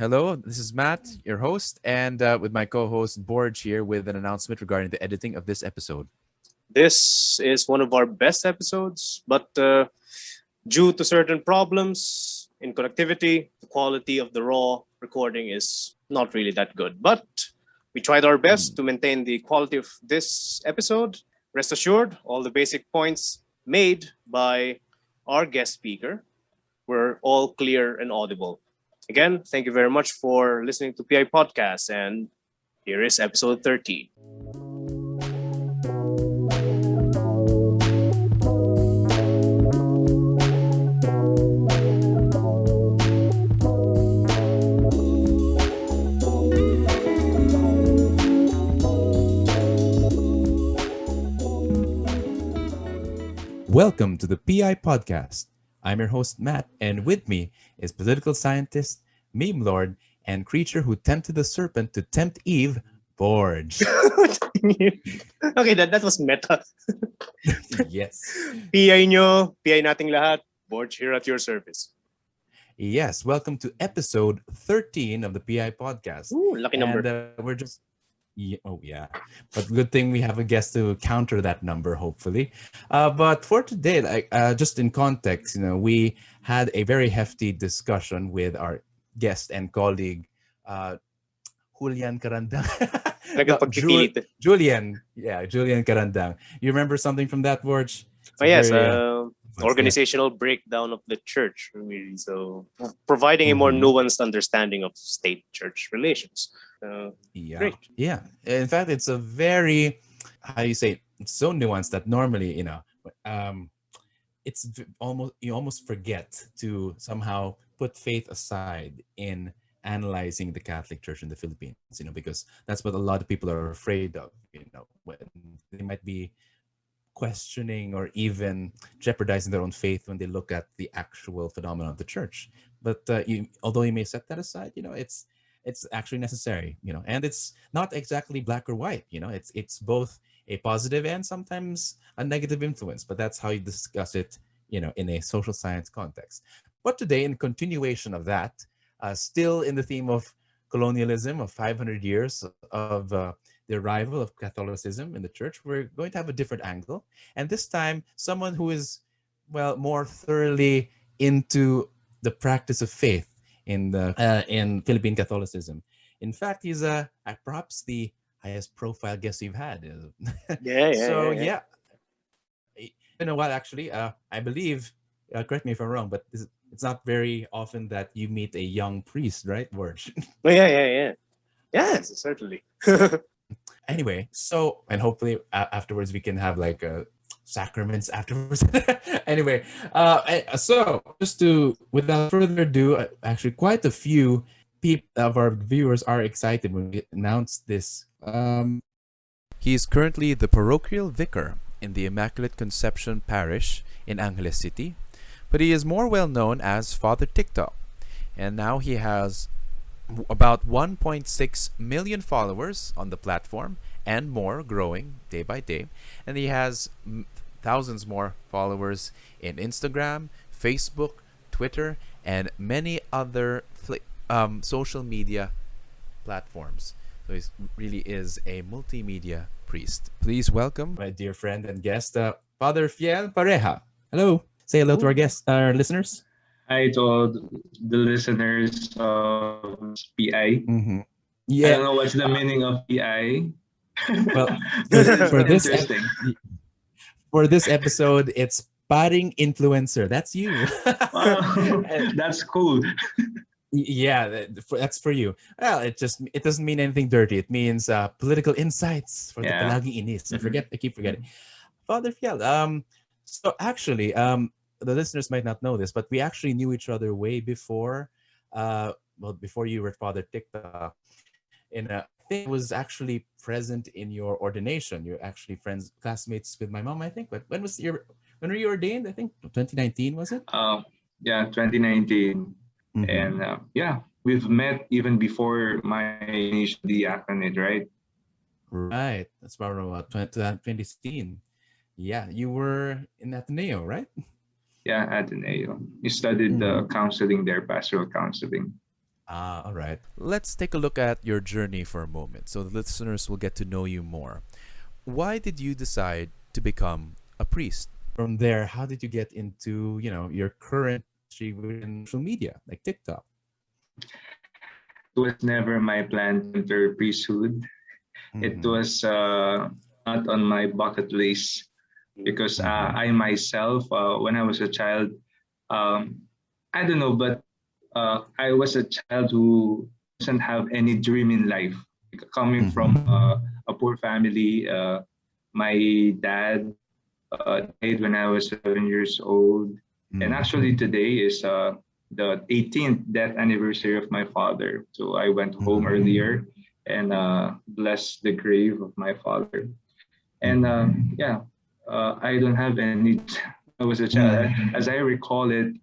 Hello, this is Matt, your host, and with my co-host Borge here with an announcement regarding the editing of this episode. This is one of our best episodes, but due to certain problems in connectivity, the quality of the raw recording is not really that good. But we tried our best to maintain the quality of this episode. Rest assured, all the basic points made by our guest speaker were all clear and audible. Again, thank you very much for listening to PI Podcast, and here is episode 13. Welcome to the PI Podcast. I'm your host Matt, and with me is political scientist, meme lord, and creature who tempted the serpent to tempt Eve, Borge. Okay, that was meta. Yes. PI nyo, PI nating lahat. Borge here at your service. Yes, welcome to episode 13 of the PI Podcast. Ooh, lucky number. And we're just... yeah. But good thing we have a guest to counter that number, hopefully. But for today, just in context, we had a very hefty discussion with our guest and colleague, Julian Carandang. Julian Carandang. You remember something from that, Borge? Oh, yes. Organizational breakdown of the church, really. So providing a more nuanced understanding of state-church relations. Great. Yeah. In fact, it's a very, how you say, it's so nuanced that normally, it's almost, you almost forget to somehow put faith aside in analyzing the Catholic Church in the Philippines, because that's what a lot of people are afraid of, when they might be questioning or even jeopardizing their own faith when they look at the actual phenomenon of the church. But although you may set that aside, it's actually necessary, and it's not exactly black or white, it's both a positive and sometimes a negative influence, but that's how you discuss it, in a social science context. But today, in continuation of that, still in the theme of colonialism of 500 years of the arrival of Catholicism in the church, we're going to have a different angle. And this time, someone who is, more thoroughly into the practice of faith in Philippine Catholicism. In fact, he's perhaps the highest profile guest we've had. Yeah. You know what, actually, I believe, correct me if I'm wrong, but it's not very often that you meet a young priest, right, Borge? Oh, yeah. Yes, certainly. Anyway, so, and hopefully afterwards we can have like sacraments afterwards. Anyway, so just without further ado, actually quite a few people of our viewers are excited when we announced this. He is currently the parochial vicar in the Immaculate Conception Parish in Angeles City, but he is more well known as Father Tik-Tok, and now he has about 1.6 million followers on the platform and more, growing day by day. And he has thousands more followers in Instagram, Facebook, Twitter, and many other social media platforms. So he really is a multimedia priest. Please welcome my dear friend and guest, Father Fiel Pareja. Hello. Say hello to our listeners. Hi to all the listeners of PI. Mm-hmm. Yeah. I don't know what's the meaning of PI. Well, for this episode, it's budding influencer. That's you. Wow, that's cool. Yeah, that's for you. Well, it doesn't mean anything dirty. It means political insights for the palaging inis. I keep forgetting. Father Fiel. So actually, the listeners might not know this, but we actually knew each other way before. Before you were Father Tik-Tok. I think I was actually present in your ordination. You're actually classmates with my mom, I think. But when were you ordained? I think 2019, was it? 2019. Mm-hmm. And we've met even before my initial diaconate, right? Right. That's probably about 2016. Yeah, you were in Ateneo, right? Yeah, Ateneo. You studied the counseling there, pastoral counseling. All right. Let's take a look at your journey for a moment so the listeners will get to know you more. Why did you decide to become a priest? From there, how did you get into, your current industry within social media, like TikTok? It was never my plan to enter priesthood. It Mm-hmm. was not on my bucket list because Mm-hmm. I myself, when I was a child, um, I don't know, but I was a child who doesn't have any dream in life. Coming from Mm-hmm. a poor family, my dad died when I was 7 years old. And actually, today is the 18th death anniversary of my father. So I went home Mm-hmm. earlier and blessed the grave of my father. And Mm-hmm. yeah, I don't have any. I was a child. Mm-hmm. As I recall it,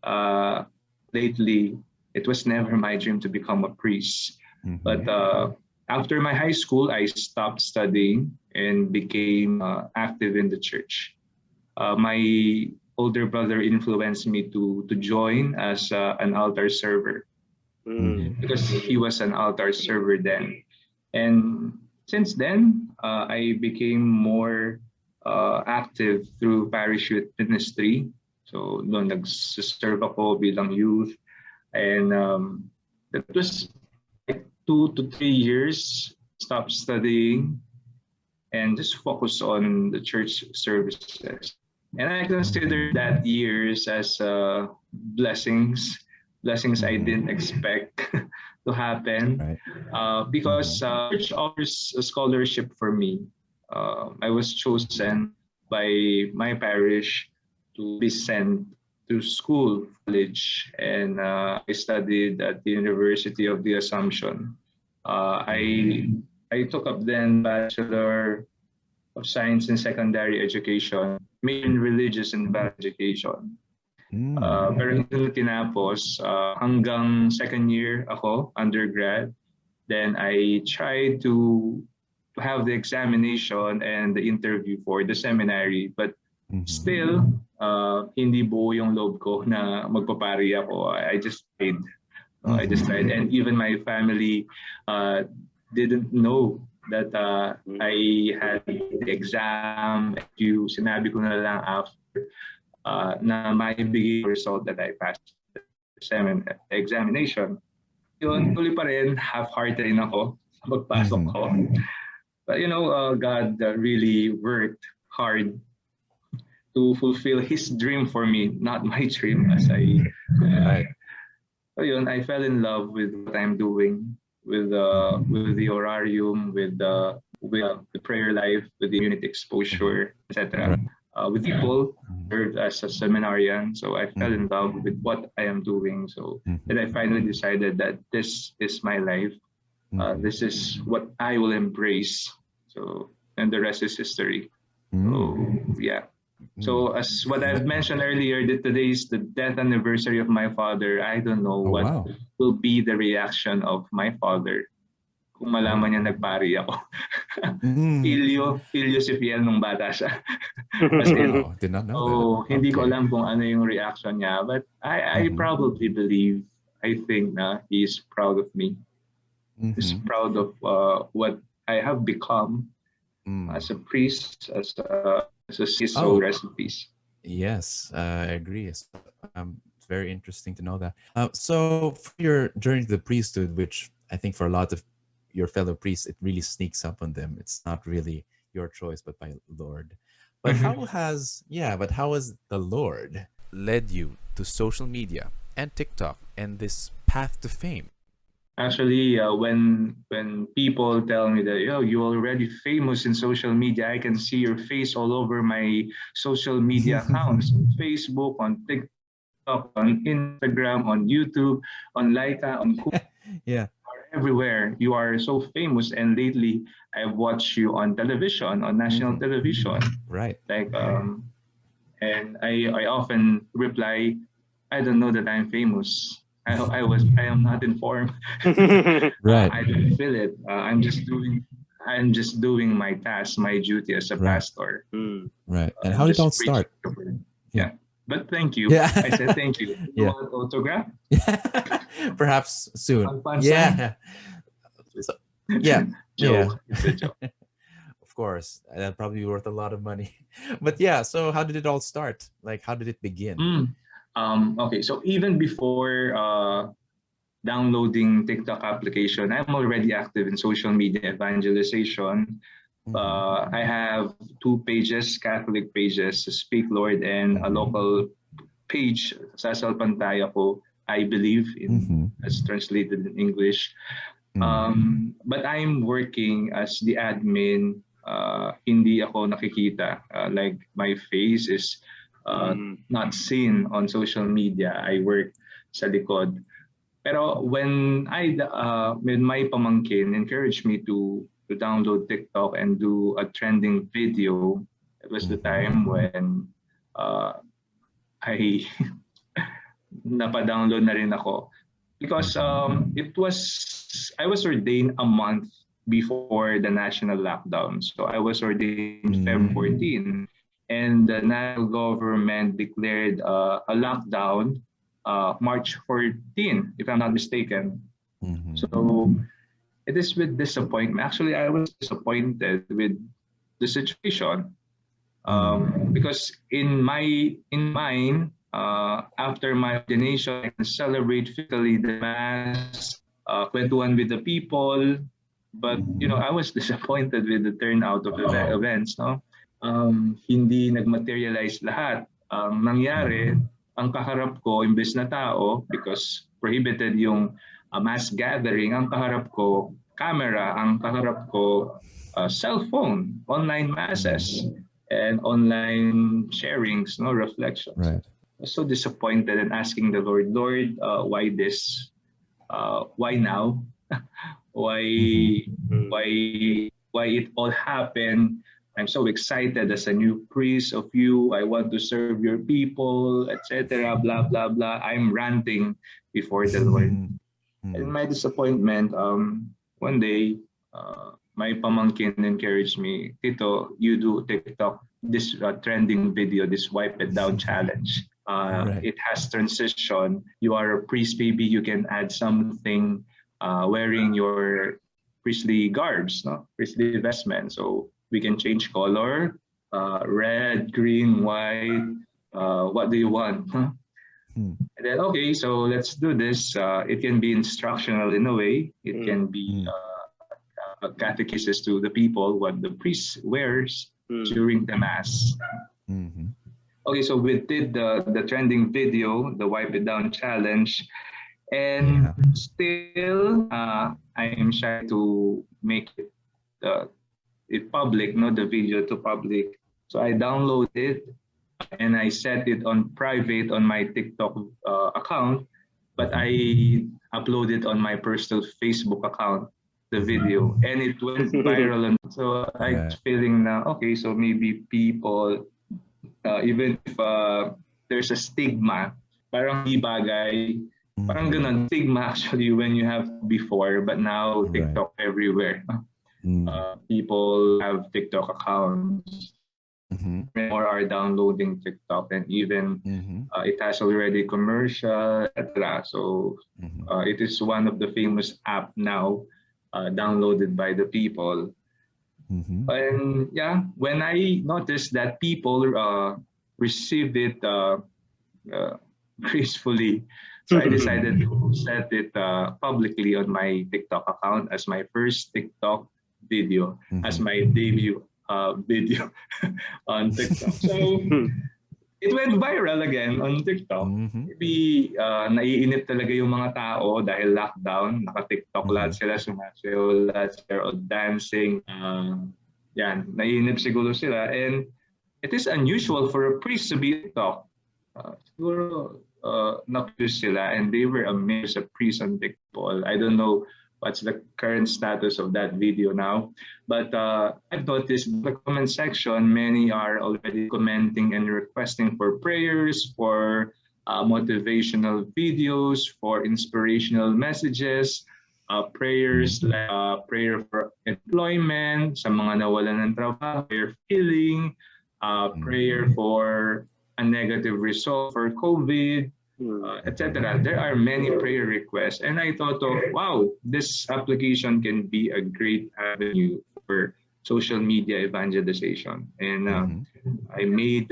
uh, lately, it was never my dream to become a priest. Mm-hmm. But after my high school, I stopped studying and became active in the church. My older brother influenced me to join as an altar server Mm. Mm-hmm. because he was an altar server then. And since then, I became more active through parish youth ministry. So noon nag-serve ako bilang youth. And that was like 2 to 3 years, stopped studying and just focus on the church services. And I Mm-hmm. consider that years as blessings, blessings I Mm-hmm. didn't expect to happen, Right. Mm-hmm. because church offers a scholarship for me. I was chosen by my parish to be sent to school, college, and I studied at the University of the Assumption. Uh, Mm-hmm. I I took up then Bachelor of Science in Secondary Education, major in Religious and Bible Education. Mm. Pero hindi ko tinapos hanggang second year ako, undergrad. Then I tried to have the examination and the interview for the seminary, but Mm-hmm. still, hindi buo yung loob ko na magpapari ako. I just tried. I just Mm-hmm. tried. And even my family uh, didn't know that I had the exam. You sinabi ko na lang after na maibigay yung result that I passed the examination. Yun, tuloy pa rin, half-hearted rin ako magpasok Mm-hmm. ko. But God really worked hard to fulfill His dream for me, not my dream. As I, Right. so yun, I fell in love with what I'm doing, with the horarium, with the prayer life, with the community Mm-hmm. exposure, Right. etc. With people, Mm-hmm. served as a seminarian, so I fell Mm-hmm. in love with what I am doing. So Mm-hmm. then I finally decided that this is my life. Mm-hmm. This is what I will embrace. So and the rest is history. So Mm. yeah. Mm. So as what I've mentioned earlier, that today is the death anniversary of my father. I don't know Oh, what wow. will be the reaction of my father kung Oh. malaman niya nagpari ako. Mm. Pilyo si Fiel nung bata siya. As in, Wow. Did not know that. so hindi ko Okay. alam kung ano yung reaction niya. But I Mm-hmm. probably believe, I think na he's proud of me. He's Mm-hmm. proud of what I have become Mm. as a priest, as a Oh, CSO recipes. yes, I agree. It's very interesting to know that. So for your journey to the priesthood, which I think for a lot of your fellow priests, it really sneaks up on them. It's not really your choice, but by Lord. But how has the Lord led you to social media and TikTok and this path to fame? Actually, when people tell me that you're already famous in social media, I can see your face all over my social media accounts, on Facebook, on TikTok, on Instagram, on YouTube, on Laika, on Yeah. everywhere. You are so famous, and lately I've watched you on television, on national Mm-hmm. television. Right. Like, and I often reply, I don't know that I'm famous. I am not informed. Right. I don't feel it. I'm just doing my task, my duty as a Right. pastor. Mm. Right. And how did it all Just preaching start? the word. Yeah. Yeah. but thank you. Yeah. I said thank you. You Yeah. want autograph? Perhaps soon. Fun sign? Yeah. So, yeah. Yeah. Joke. It's a joke. Of course, that probably worth a lot of money. But yeah, so how did it all start? Like, how did it begin? Mm. Okay, so even before downloading TikTok application, I'm already active in social media evangelization. Mm-hmm. I have two pages, Catholic pages, Speak Lord, and a local page, Sasal Pantaya ko, I believe, in Mm-hmm. as translated in English. Mm-hmm. But I'm working as the admin. Hindi ako nakikita. Like my face is not seen on social media. I work sa likod. Pero when my pamangkin encouraged me to download TikTok and do a trending video, it was the Mm-hmm. time when I napa-download na rin ako because I was ordained a month before the national lockdown. So I was ordained Feb 14, and the national government declared a lockdown March 14, if I'm not mistaken. Mm-hmm. So it is with disappointment. Actually, I was disappointed with the situation because in mine, after my ordination, I can celebrate physically the mass, kwentuhan with the people. But I was disappointed with the turnout of the events. No, hindi nagmaterialize lahat. Ang nangyari, ang kaharap ko, imbes na tao, because prohibited yung mass gathering, ang kaharap ko, camera, ang kaharap ko, cellphone, online masses, and online sharings, no reflections. Right. I was so disappointed and asking the Lord, why this? Why now? why it all happened? I'm so excited as a new priest of you. I want to serve your people, etc. Blah blah blah. I'm ranting before the Lord. And my disappointment, one day, my pamangkin encouraged me, Tito, you do TikTok, this trending video, this wipe it down challenge. Right. It has transition. You are a priest, maybe you can add something wearing your priestly garbs, no? Priestly vestment. So we can change color, red, green, white. What do you want? Huh? And then, okay, so let's do this. It can be instructional in a way. It can be a catechesis to the people, what the priest wears during the mass. Okay, so we did the trending video, the Wipe It Down challenge. And still, I am shy to make it public, not the video to public. So I downloaded it and I set it on private on my TikTok account, but I uploaded on my personal Facebook account, the video, and it went viral. And so I'm feeling now, okay, so maybe people, even if there's a stigma, parang di bagay, parang ganun, stigma actually when you have before, but now TikTok everywhere. People have TikTok accounts. More are downloading TikTok, and even it has already commercial, etc. So it is one of the famous app now downloaded by the people. And yeah, when I noticed that people received it gracefully, so I decided to set it publicly on my TikTok account as my first TikTok video, as my debut video on TikTok. So it went viral again on TikTok. Maybe naiinip talaga yung mga tao dahil lockdown, naka-TikTok lahat sila, sumasayaw lahat sila, dancing. Yan, naiinip siguro sila. And it is unusual for a priest to be TikTok. Siguro na-curious sila and they were amazed at priest on TikTok. I don't know what's the current status of that video now. But I've noticed in the comment section, many are already commenting and requesting for prayers, for motivational videos, for inspirational messages, prayers like prayer for employment, sa mga nawalan ng trabaho, prayer for healing, prayer for a negative result for COVID, etc. There are many prayer requests, and I thought of, wow, this application can be a great avenue for social media evangelization. And Mm-hmm. I made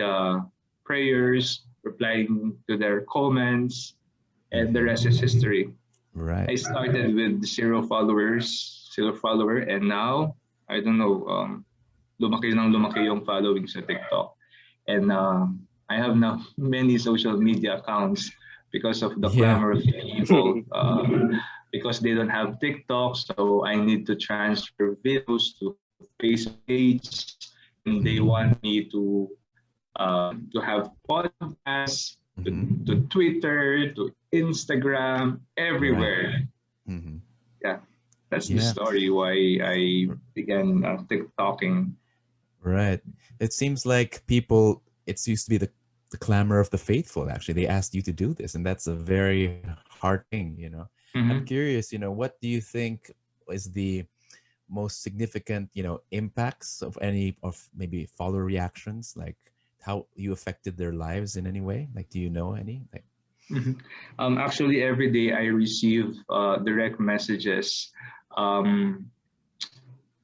prayers, replying to their comments, and the Mm-hmm. rest is history. Right. I started with zero follower, and now I don't know, lumaki yung following sa TikTok. And I have now many social media accounts because of the Yeah. clamor of people. Because they don't have TikTok, so I need to transfer videos to Facebook page, and they Mm-hmm. want me to have podcasts, Mm-hmm. to Twitter, to Instagram, Right. everywhere. Mm-hmm. Yeah, that's the Yeah. story why I began TikToking. Right. It seems like people, it's used to be the clamor of the faithful, actually. They asked you to do this, and that's a very hard thing, you know. I'm Mm-hmm. curious, what do you think is the most significant, impacts of any of maybe follower reactions, like how you affected their lives in any way? Like, do you know any? Like, Mhm. Actually, every day I receive direct messages. Um,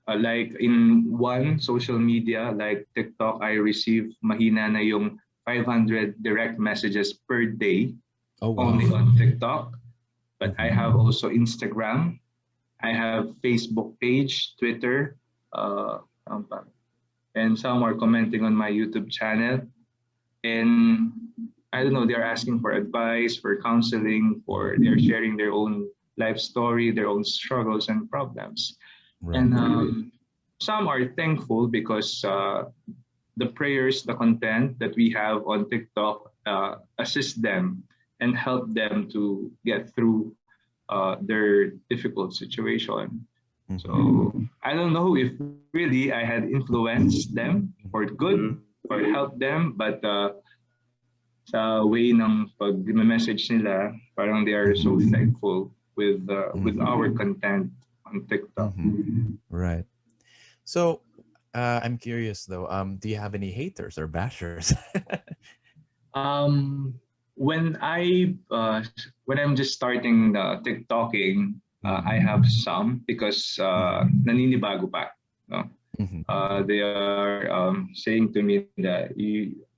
like in one social media, like TikTok, I receive mahina na yung 500 direct messages per day oh, only wow. on TikTok. But I Mm-hmm. have also Instagram. I have Facebook page, Twitter, uh, um, and some are commenting on my YouTube channel. And I don't know, they're asking for advice, for counseling, for they're sharing their own life story, their own struggles and problems. Right. And some are thankful because the prayers, the content that we have on TikTok assist them and help them to get through their difficult situation. Mm-hmm. So I don't know if really I had influenced them for good or helped them, but sa way ng pag-message nila, parang they are so Mm-hmm. thankful with Mm-hmm. our content on TikTok. Mm-hmm. Right. So, I'm curious though. Do you have any haters or bashers? Um, when I when I'm just starting TikToking, I Mm-hmm. have some because Mm-hmm. naninibago pa. No? Mm-hmm. They are saying to me that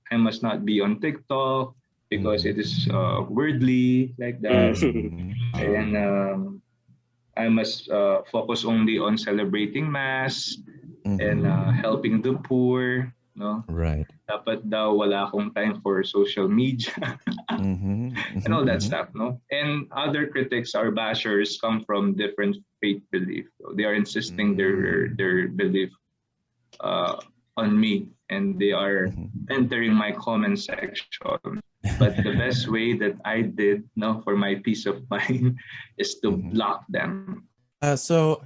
I must not be on TikTok because Mm-hmm. it is worldly like that, Mm-hmm. and I must focus only on celebrating mass and Mm-hmm. helping the poor. No, Right. dapat daw wala akong time for social media Mm-hmm. and all that Mm-hmm. stuff. No, and other critics or bashers come from different faith belief. So they are insisting Mm-hmm. their belief uh, on me, and they are Mm-hmm. entering my comment section. But the best way that I did, no, for my peace of mind, is to Mm-hmm. block them. So,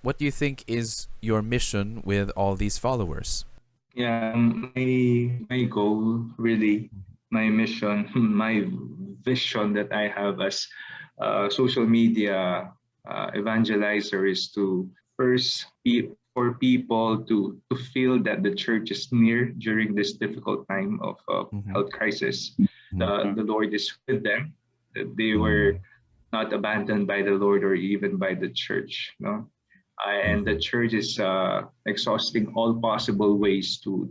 what do you think is your mission with all these followers? Yeah, my goal, really, my mission, my vision that I have as social media evangelizer is to first be for people to feel that the church is near during this difficult time of Mm-hmm. health crisis. Mm-hmm. The Lord is with them. That they Mm-hmm. were not abandoned by the Lord or even by the church. No, and the Mm-hmm. church is exhausting all possible ways to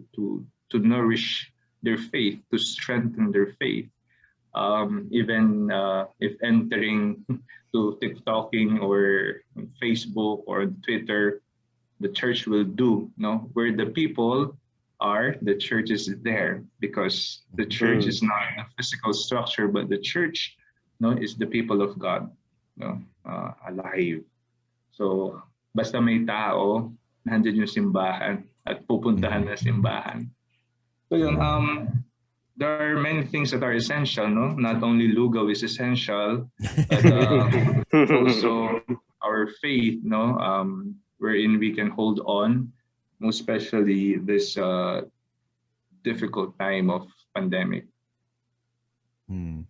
nourish their faith, to strengthen their faith. Even if entering to TikToking or Facebook or Twitter, the church will do. No, where the people are, the church is there because the church is not a physical structure, but the church, no, is the people of God, no, alive. So, basta may tao, nandyan yung simbahan at pupuntahan Mm-hmm. na simbahan. So yun, Right. there are many things that are essential, no? Not only lugaw is essential, but also our faith, no? Wherein we can hold on, most especially this difficult time of pandemic. Hmm.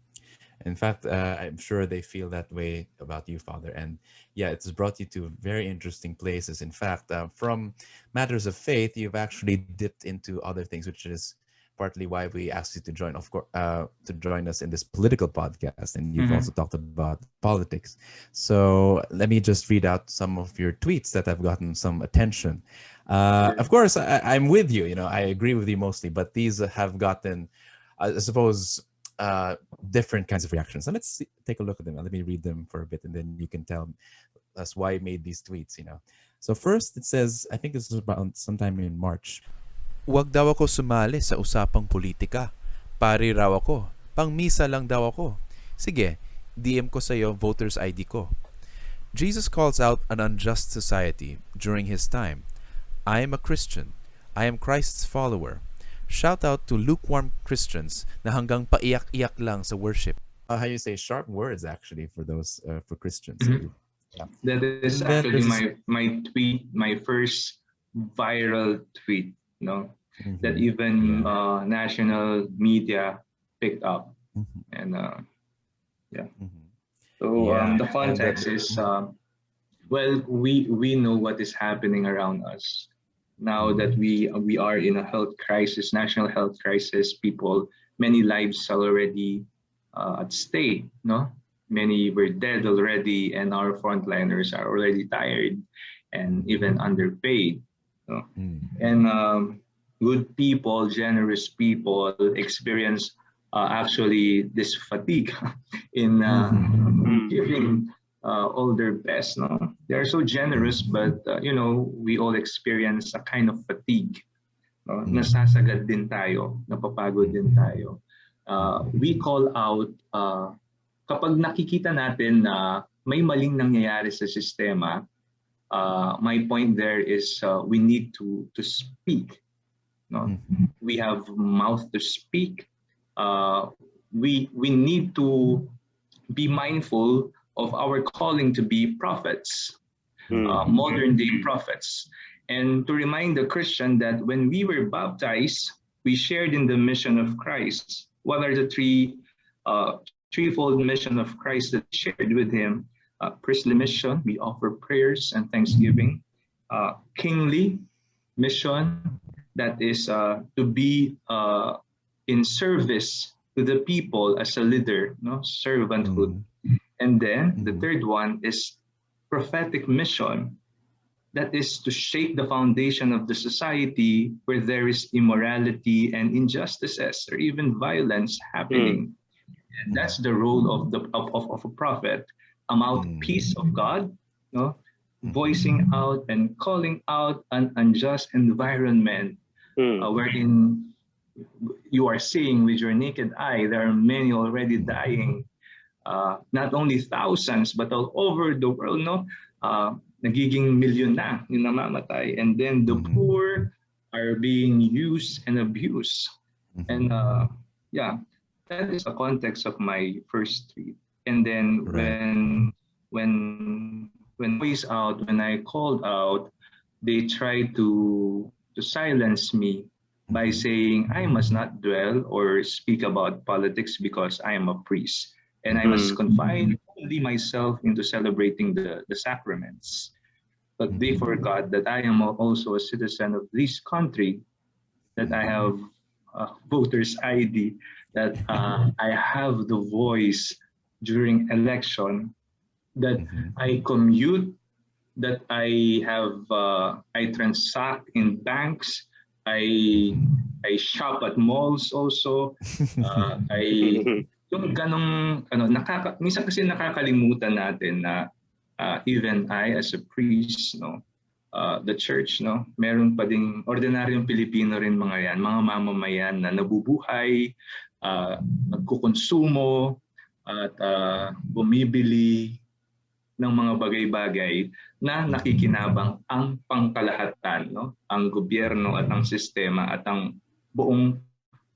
In fact, I'm sure they feel that way about you, Father. And yeah, it's brought you to very interesting places. In fact, from matters of faith, you've actually dipped into other things, which is partly why we asked you to join, of course, to join us in this political podcast, and you've also talked about politics. So let me just read out some of your tweets that have gotten some attention. Of course, I'm with you. I agree with you mostly, but these have gotten, I suppose, different kinds of reactions. So let's take a look at them. Let me read them for a bit, and then you can tell us why I made these tweets. So first, it says, I think this was about sometime in March. Huwag daw ako sumali sa usapang politika. Pari raw ako. Pangmisa lang daw ako. Sige, DM ko sa'yo voter's ID ko. Jesus calls out an unjust society during his time. I am a Christian. I am Christ's follower. Shout out to lukewarm Christians na hanggang paiyak-iyak lang sa worship. How you say sharp words actually for those for Christians. Yeah. That is actually my tweet, my first viral tweet, that even national media picked up, and So the context is well, we know what is happening around us now that we are in a health crisis, national health crisis. Many lives are already at stake. Many were dead already, and our frontliners are already tired and even underpaid. And good people, generous people experience actually this fatigue in giving all their best. They are so generous, but we all experience a kind of fatigue. Nasasagad din tayo, napapagod din tayo. We call out kapag nakikita natin na may maling nangyayari sa sistema. My point there is we need to speak. We have mouth to speak. We need to be mindful of our calling to be prophets, modern day prophets, and to remind the Christian that when we were baptized, we shared in the mission of Christ. What are the threefold mission of Christ that shared with him? Priestly mission, we offer prayers and thanksgiving. Kingly mission, that is to be in service to the people as a leader, servanthood. And then the third one is prophetic mission, that is to shape the foundation of the society where there is immorality and injustices or even violence happening. And that's the role of a prophet, a mouthpiece of God, voicing out and calling out an unjust environment wherein you are seeing with your naked eye there are many already dying, not only thousands but all over the world. Nagiging milyon na yung namamatay, and then the poor are being used and abused. And that is the context of my first tweet. And then when I called out, they tried to silence me by saying I must not dwell or speak about politics because I am a priest, and I must confine only myself into celebrating the sacraments. But they forgot that I am also a citizen of this country, that I have a voter's ID, that I have the voice during election, that I commute, that I transact in banks, I shop at malls also. Yung ganong minsan kasi nakakalimutan natin na even I as a priest, the church, meron pa ding ordinaryong Pilipino rin mga mamamayan na nabubuhay, nagkukonsumo at bumibili ng mga bagay-bagay na nakikinabang ang pangkalahatan, ang gobyerno at ang sistema at ang buong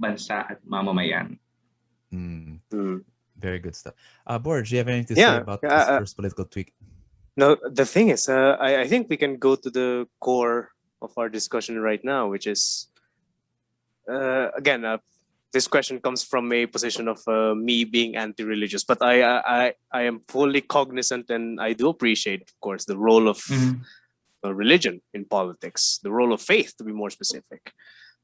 bansa at mamamayan. Very good stuff. Borj, do you have anything to say about this first political tweak? No, the thing is, I think we can go to the core of our discussion right now, which is, again, this question comes from a position of me being anti-religious, but I am fully cognizant, and I do appreciate, of course, the role of religion in politics, the role of faith, to be more specific.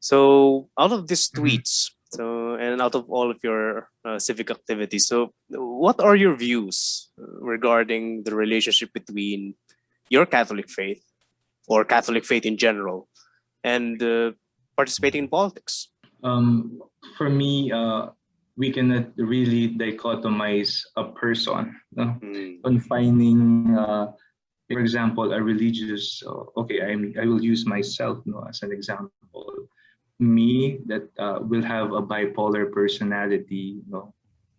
So out of these Mhm. tweets, so and out of all of your civic activities, so what are your views regarding the relationship between your Catholic faith or Catholic faith in general and participating in politics? Um, for me, we cannot really dichotomize a person, no? Mm, Confining, for example, a religious. Okay, I will use myself, no, as an example. Me that will have a bipolar personality, no,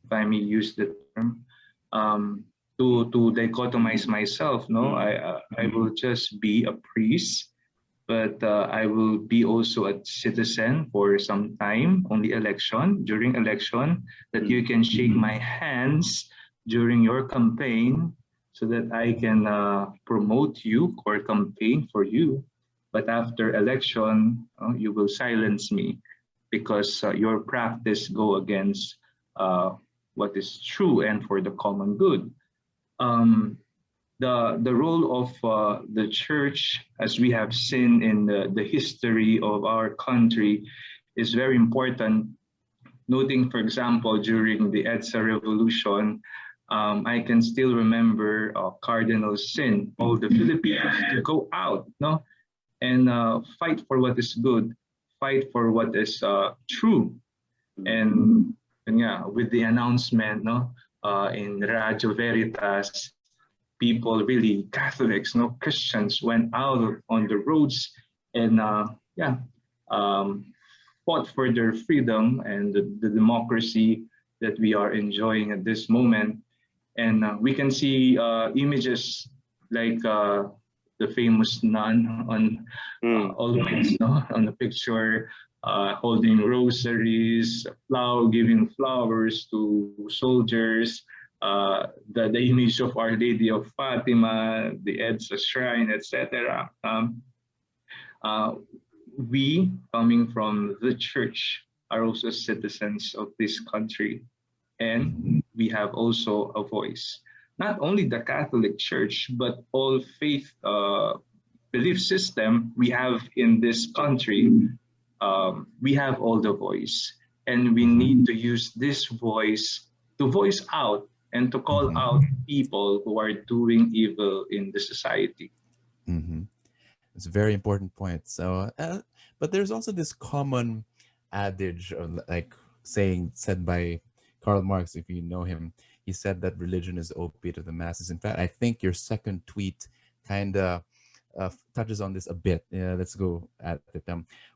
if I may use the term, um, to dichotomize myself, no, mm, I will just be a priest, but I will be also a citizen for some time, only election, during election, that mm, you can shake my hands during your campaign so that I can promote you or campaign for you. But after election, you will silence me because your practice go against uh, what is true and for the common good. Um, the role of the church, as we have seen in the history of our country, is very important. Noting, for example, during the EDSA revolution, I can still remember Cardinal Sin, all the Filipinos to go out, no, and fight for what is good, fight for what is true, mm, and yeah, with the announcement, no, in Radio Veritas, people really Catholics, no Christians went out on the roads and yeah, um, fought for their freedom and the democracy that we are enjoying at this moment. And we can see images like the famous nun on mm, always no on the picture holding rosaries, giving flowers to soldiers, the image of Our Lady of Fatima, the EDSA shrine, etc. Uh, we, coming from the church, are also citizens of this country, and we have also a voice. Not only the Catholic Church, but all faith belief system we have in this country. We have all the voice, and we need to use this voice to voice out and to call out people who are doing evil in the society. Mm-hmm. It's a very important point. So, but there's also this common adage, of, like saying said by Karl Marx, if you know him. He said that religion is the opiate of the masses. In fact, I think your second tweet kind of touches on this a bit. Yeah, let's go at it.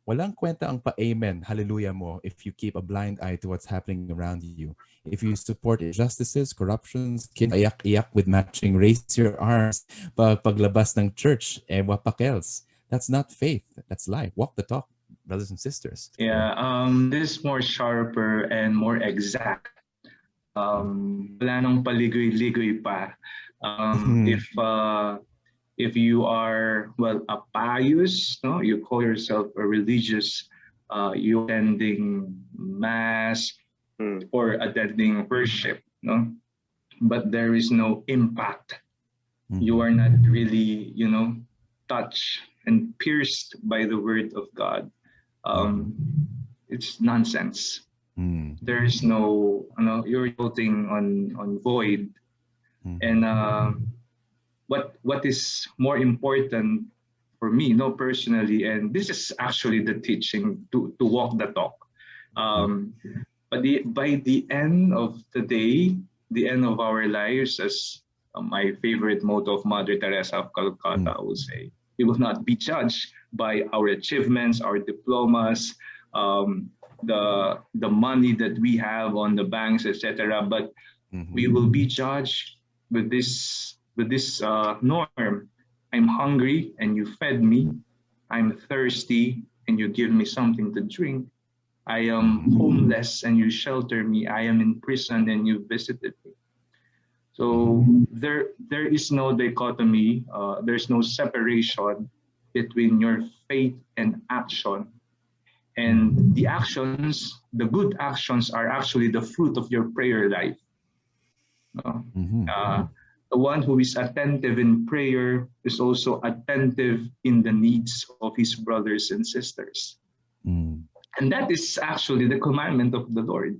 Walang kwenta ang pa-amen, hallelujah mo, if you keep a blind eye to what's happening around you. If you support injustices, corruptions, kids iyak-iyak with matching raise your arms, paglabas ng church, wapak else. That's not faith. That's life. Walk the talk, brothers and sisters. Yeah, this is more sharper and more exact. Wala nang paligoy-ligoy pa. If you are well a pious, no, you call yourself a religious, you attending mass mm, or attending worship, no, but there is no impact. You are not really, touched and pierced by the word of God. Um, it's nonsense. Mm. There is no, you're floating on void. And what is more important for me, no, personally, and this is actually the teaching to walk the talk. But by the end of the day, the end of our lives, as my favorite motto of Mother Teresa of Calcutta would say, we will not be judged by our achievements, our diplomas, the money that we have on the banks, etc. But we will be judged with this norm. I'm hungry and you fed me. I'm thirsty and you give me something to drink. I am homeless and you shelter me. I am in prison and you visited me. So there is no dichotomy. There's no separation between your faith and action. And the actions, the good actions, are actually the fruit of your prayer life. The one who is attentive in prayer is also attentive in the needs of his brothers and sisters. And that is actually the commandment of the Lord.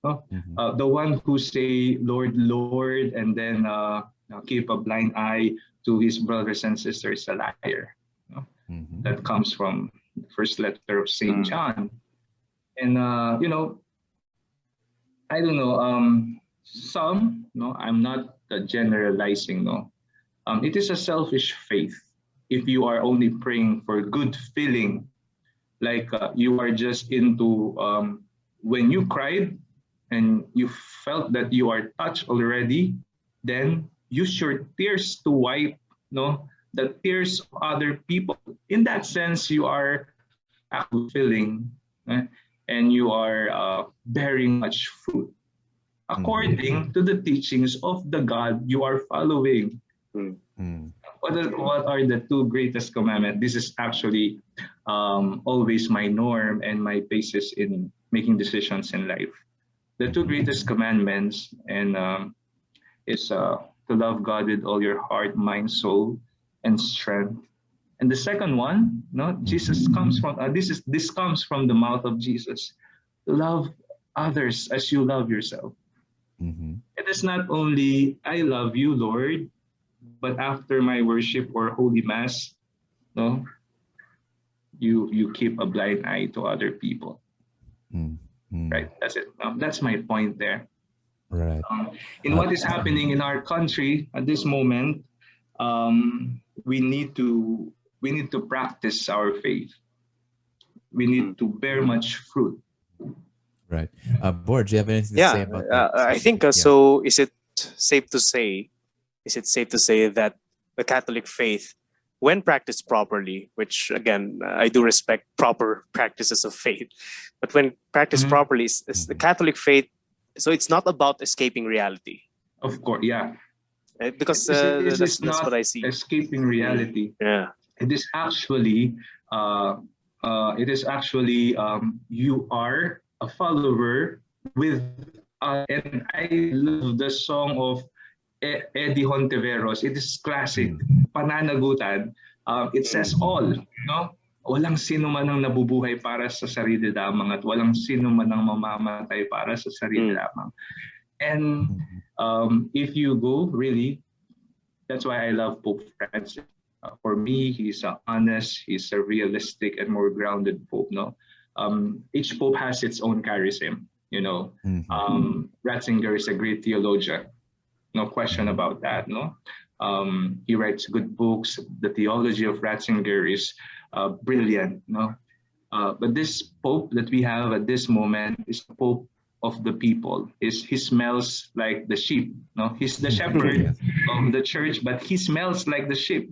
No? Mm-hmm. The one who say, Lord, Lord, and then keep a blind eye to his brothers and sisters, a liar. No? Mm-hmm. That comes from the first letter of St. John. And, I don't know, some, no, I'm not generalizing, no. It is a selfish faith if you are only praying for good feeling, like you are just into when you cried and you felt that you are touched already, then use your tears to wipe, no, the tears of other people. In that sense, you are actually feeling, and you are bearing much fruit according to the teachings of the God you are following. What are the two greatest commandments? This is actually always my norm and my basis in making decisions in life. The two greatest commandments and is to love God with all your heart, mind, soul, and strength. And the second one, no, Jesus comes from this comes from the mouth of Jesus. To love others as you love yourself. It is not only I love you, Lord, but after my worship or holy mass, no, you keep a blind eye to other people. Right? That's it. That's my point there. Right. In what is happening in our country at this moment, we need to practice our faith. We need to bear much fruit. Right. Board, do you have anything to say about that? I think so. Is it safe to say that the Catholic faith, when practiced properly, which again I do respect proper practices of faith, but when practiced properly, is the Catholic faith, so it's not about escaping reality. Of course, yeah. Because that's what I see. Escaping reality. Yeah. It is actually you are a follower with and I love the song of Eddie Hontiveros. It is classic. Pananagutan. It says all, no? Walang sino man ang nabubuhay para sa sarili lamang at walang sino man ang mamamatay para sa sarili lamang. And if you go, really, that's why I love Pope Francis. For me, he's honest, he's a realistic and more grounded Pope. No, each Pope has its own charism. You know, Ratzinger is a great theologian, no question about that. No, he writes good books. The theology of Ratzinger is brilliant. No, but this Pope that we have at this moment is the Pope of the people. He smells like the sheep. No, he's the shepherd of the church, but he smells like the sheep.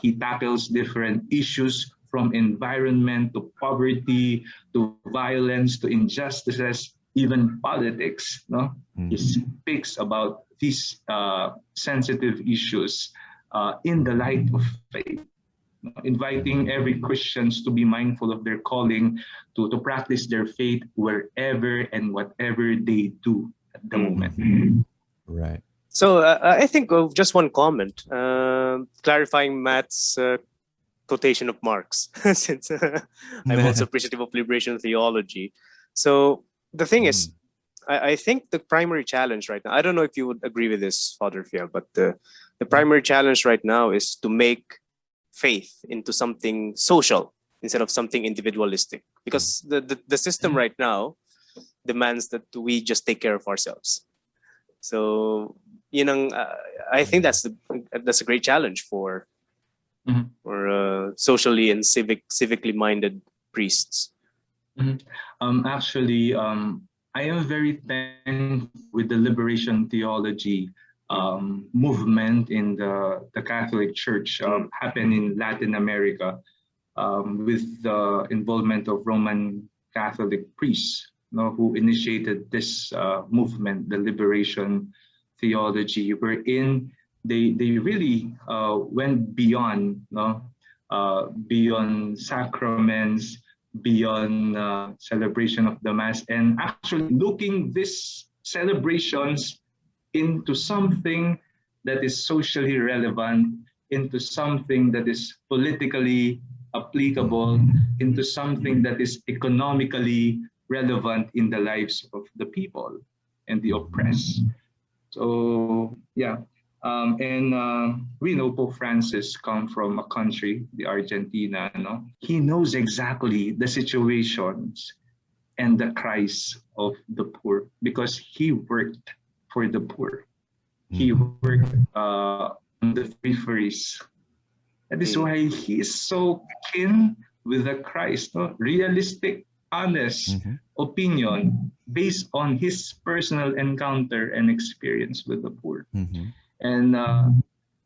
He tackles different issues from environment to poverty to violence to injustices, even politics. No, he speaks about these sensitive issues in the light of faith, inviting every Christians to be mindful of their calling to practice their faith wherever and whatever they do at the moment. Right. So I think of just one comment, clarifying Matt's quotation of Marx, since I'm also appreciative of liberation theology. So the thing is, I think the primary challenge right now, I don't know if you would agree with this, Father Fiel, but the primary challenge right now is to make faith into something social instead of something individualistic, because the system right now demands that we just take care of ourselves. So I think that's a great challenge for socially and civically minded priests. Actually, I am very thankful with the liberation theology movement in the Catholic Church happened in Latin America with the involvement of Roman Catholic priests, who initiated this movement, the liberation theology, wherein they really went beyond, beyond sacraments, beyond celebration of the Mass, and actually looking these celebrations into something that is socially relevant, into something that is politically applicable into something that is economically relevant in the lives of the people and the oppressed. So yeah, and we know Pope Francis come from a country, the Argentina. No, he knows exactly the situations and the cries of the poor because he worked for the poor. He worked on the peripheries. That is why he is so keen with the Christ, no? Realistic, honest opinion based on his personal encounter and experience with the poor. And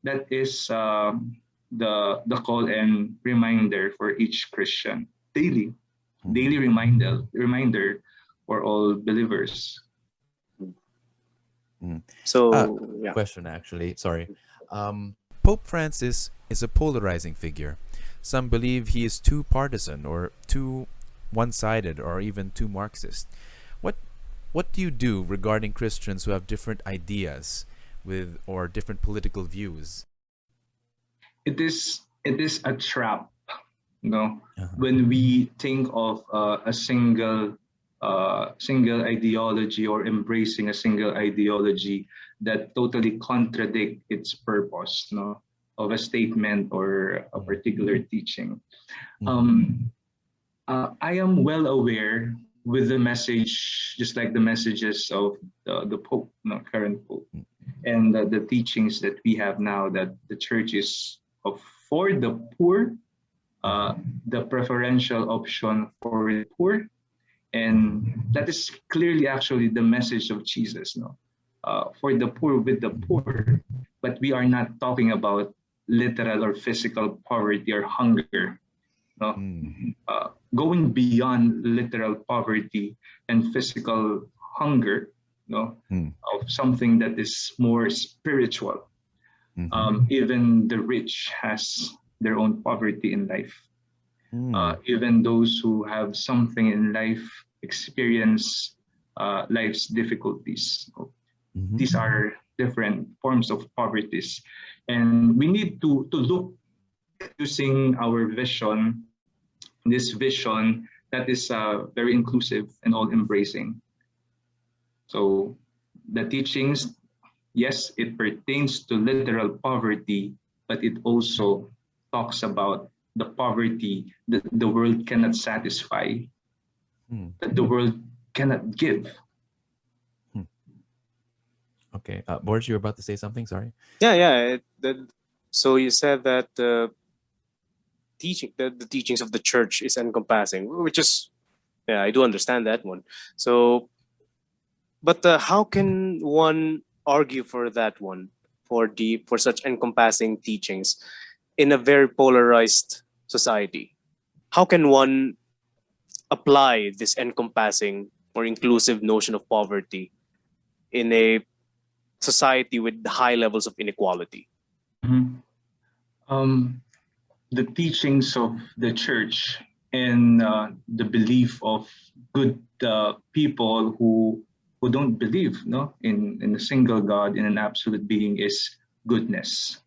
that is the call and reminder for each Christian daily, daily reminder for all believers. So yeah. Question actually, sorry. Pope Francis is a polarizing figure. Some believe he is too partisan or too one-sided or even too Marxist. What do you do regarding Christians who have different ideas with or different political views? It is a trap, you know, when we think of a single ideology or embracing a single ideology that totally contradict its purpose, no, of a statement or a particular teaching. I am well aware with the message, just like the messages of the Pope, no, current Pope, and the teachings that we have now, that the church is for the poor, the preferential option for the poor, and that is clearly actually the message of Jesus, no, for the poor with the poor. But we are not talking about literal or physical poverty or hunger, no. Going beyond literal poverty and physical hunger, no, of something that is more spiritual. Even the rich has their own poverty in life. Even those who have something in life experience life's difficulties. These are different forms of poverties, and we need to look using our vision, this vision that is very inclusive and all-embracing. So the teachings, yes, it pertains to literal poverty, but it also talks about the poverty that the world cannot satisfy, that the world cannot give. Okay, Boris, you were about to say something. Sorry. Yeah. So you said that the teachings of the church is encompassing, which is, yeah, I do understand that one. So, but how can one argue for that one, for such encompassing teachings in a very polarized society? How can one apply this encompassing or inclusive notion of poverty in a society with high levels of inequality? The teachings of the church and the belief of good people who don't believe, no, in a single God, in an absolute being, is goodness.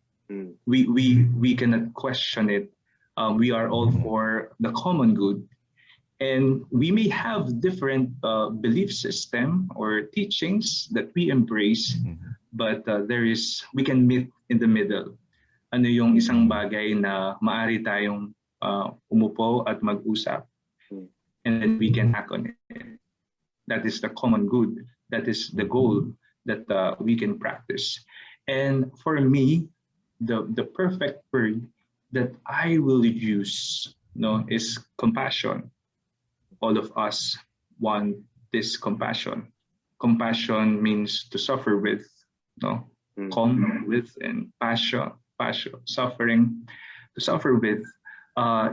We cannot question it. We are all for the common good, and we may have different belief system or teachings that we embrace, but we can meet in the middle. Ano yung isang bagay na maari tayong umupo at mag-usap, and then we can act on it. That is the common good. That is the goal that we can practice. And for me, the perfect word that I will use, no, is compassion. All of us want this compassion. Compassion means to suffer with, no, come with, and passion, suffering, to suffer with,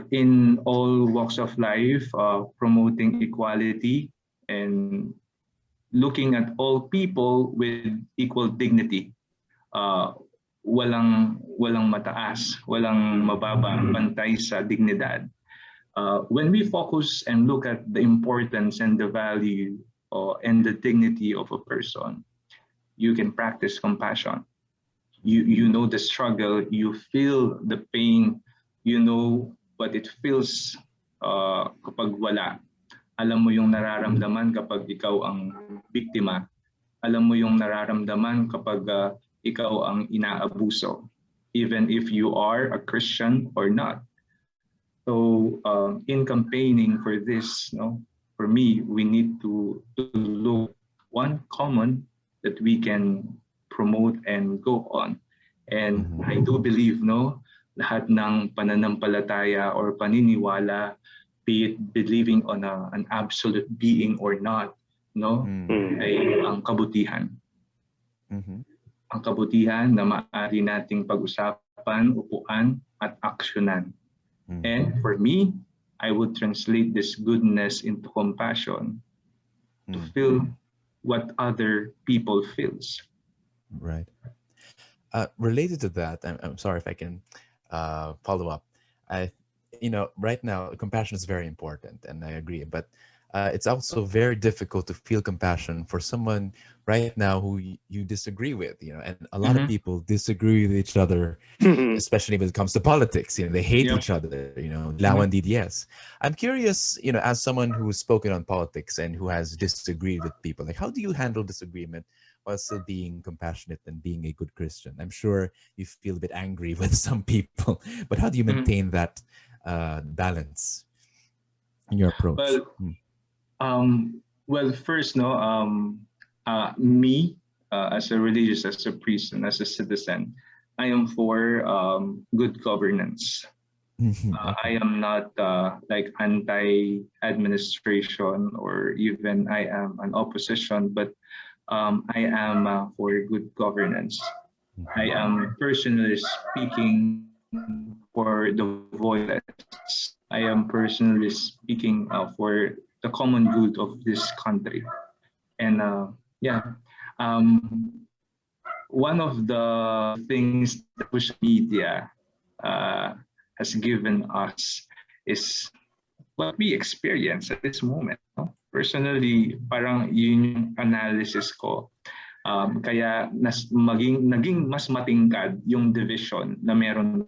in all walks of life, promoting equality and looking at all people with equal dignity. Walang mataas, walang mababa, pantay sa dignidad. When we focus and look at the importance and the value and the dignity of a person, you can practice compassion. You know the struggle, you feel the pain, you know but it feels kapag wala. Alam mo yung nararamdaman kapag ikaw ang biktima. Alam mo yung nararamdaman kapag ikaw ang inaabuso, even if you are a Christian or not. So in campaigning for this, for me, we need to look one common that we can promote and go on. And I do believe, lahat ng pananampalataya or paniniwala, be it believing on an absolute being or not, ay ang kabutihan. Ang kabutihan na maaari nating pag-usapan, upuan, at aksyonan. And for me, I would translate this goodness into compassion to feel what other people feels. Right. Related to that, I'm sorry if I can follow up. Right now, compassion is very important, and I agree. But it's also very difficult to feel compassion for someone right now who you disagree with. And a lot of people disagree with each other, especially when it comes to politics. They hate each other. Lawan DDS. I'm curious. As someone who's spoken on politics and who has disagreed with people, like how do you handle disagreement while still being compassionate and being a good Christian? I'm sure you feel a bit angry with some people, but how do you maintain that balance in your approach? Well, first, me as a religious, as a priest, and as a citizen, I am for good governance. I am not like anti-administration, or even I am an opposition, but I am for good governance. I am personally speaking for the voiceless. I am personally speaking for the common good of this country. And one of the things that social media has given us is what we experience at this moment. Personally, parang yun yung analysis ko. Kaya naging mas matingkad yung division na meron.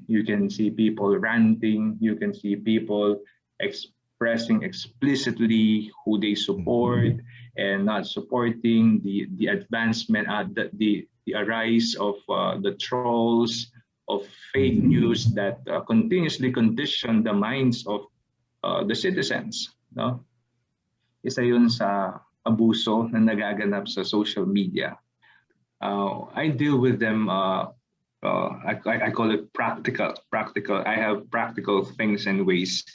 You can see people ranting, you can see people expressing explicitly who they support and not supporting, the advancement, the rise of the trolls, of fake news that continuously condition the minds of the citizens. Isa yun sa abuso na nagaganap sa social media. I deal with them, I call it practical. I have practical things and ways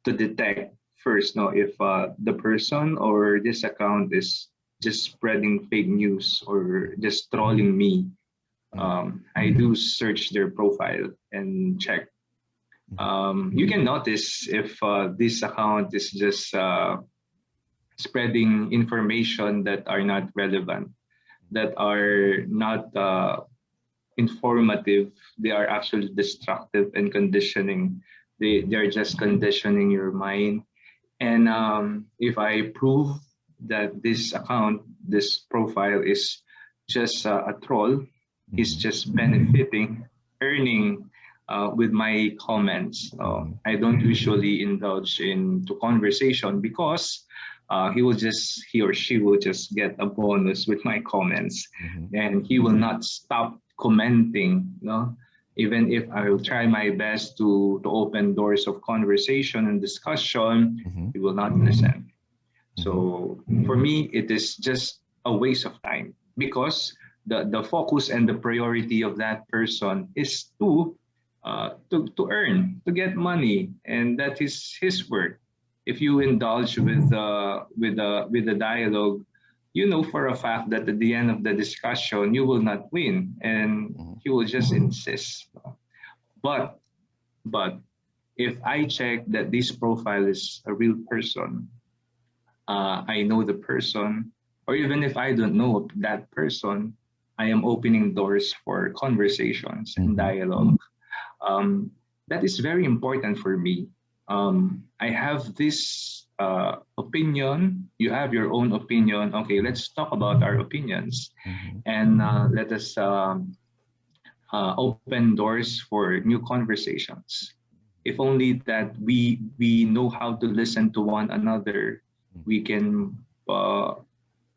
to detect first, if the person or this account is just spreading fake news or just trolling me. I do search their profile and check. You can notice if this account is just spreading information that are not relevant, that are not informative. They are actually destructive and conditioning. They're just conditioning your mind. And if I prove that this account, this profile is just a troll, is just benefiting, earning with my comments, I don't usually indulge into conversation because he or she will just get a bonus with my comments, and he will not stop commenting. Even if I will try my best to open doors of conversation and discussion, he will not listen. So for me, it is just a waste of time because the focus and the priority of that person is to earn, to get money, and that is his work. If you indulge with the dialogue, you know for a fact that at the end of the discussion you will not win, and he will just insist. But if I check that this profile is a real person, I know the person, or even if I don't know that person, I am opening doors for conversations and dialogue. That is very important for me. I have this opinion, you have your own opinion. Okay, let's talk about our opinions, and let us open doors for new conversations. If only that we know how to listen to one another, we can uh,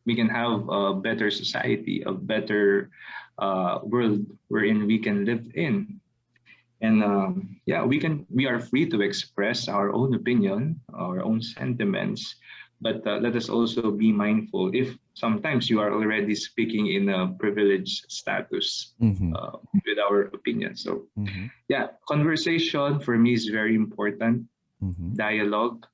we can have a better society, a better world wherein we can live in. And yeah, we are free to express our own opinion, our own sentiments, but let us also be mindful if sometimes you are already speaking in a privileged status Mm-hmm. with our opinion. So Mm-hmm. yeah, conversation for me is very important. Mm-hmm. Dialogue,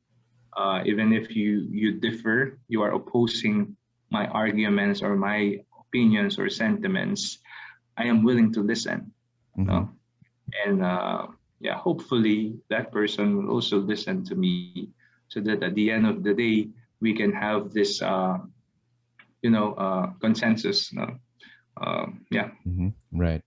even if you differ, you are opposing my arguments or my opinions or sentiments. I am willing to listen. Mm-hmm. No? And yeah, hopefully that person will also listen to me, so that at the end of the day we can have this consensus. No? Yeah. Mm-hmm. Right.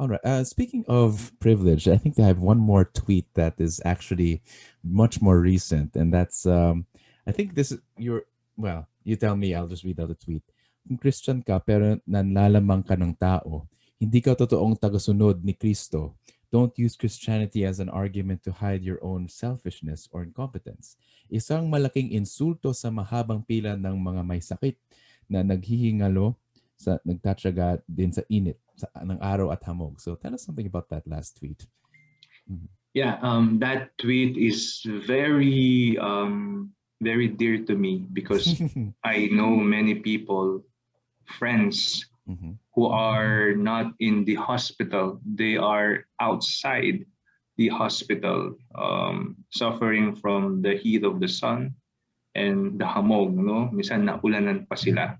All right. Speaking of privilege, I think I have one more tweet that is actually much more recent, and that's I think this is your. Well, you tell me. I'll just read out the tweet. Kung Christian ka pero nanlalamang ka ng tao, hindi ka totoong tagasunod ni Kristo. Don't use Christianity as an argument to hide your own selfishness or incompetence. Isang malaking insulto sa mahabang pila ng mga may sakit na naghihingalo sa nagtatyaga din sa init ng araw at hamog. So tell us something about that last tweet. Mhm. Yeah, that tweet is very dear to me because I know many people, friends Mhm. who are not in the hospital. They are outside the hospital, suffering from the heat of the sun and the hamog. No, minsan naulanan pa sila